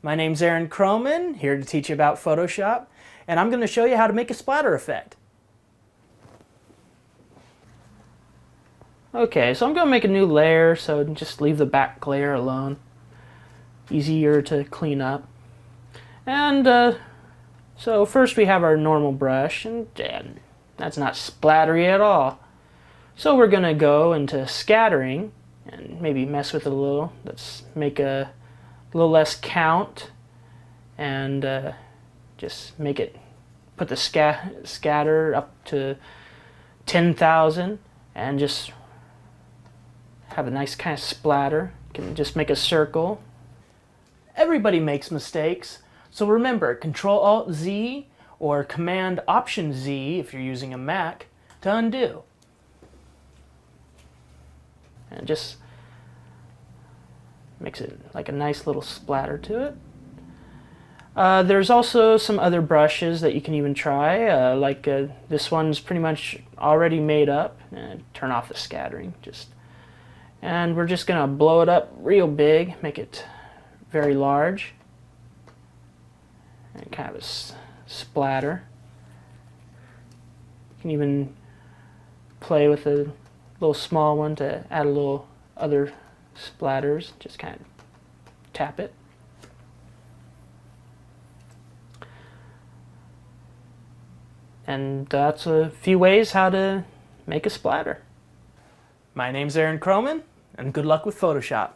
My name's Aaron Croman, here to teach you about Photoshop, and I'm going to show you how to make a splatter effect. Okay, so I'm going to make a new layer, so just leave the back layer alone. Easier to clean up. And so first we have our normal brush, and that's not splattery at all. So we're going to go into scattering and maybe mess with it a little. Let's make a little less count and just make it, put the scatter up to 10,000 and just have a nice kind of splatter. You can just make a circle. Everybody makes mistakes, so remember Control-Alt-Z or Command-Option-Z if you're using a Mac to undo. And just makes it like a nice little splatter to it. There's also some other brushes that you can even try, this one's pretty much already made up. Turn off the scattering, and we're just gonna blow it up real big, make it very large, and kind of a splatter. You can even play with a little small one to add a little other splatters. Just kind of tap it. And that's a few ways how to make a splatter. My name's Aaron Croman, and good luck with Photoshop.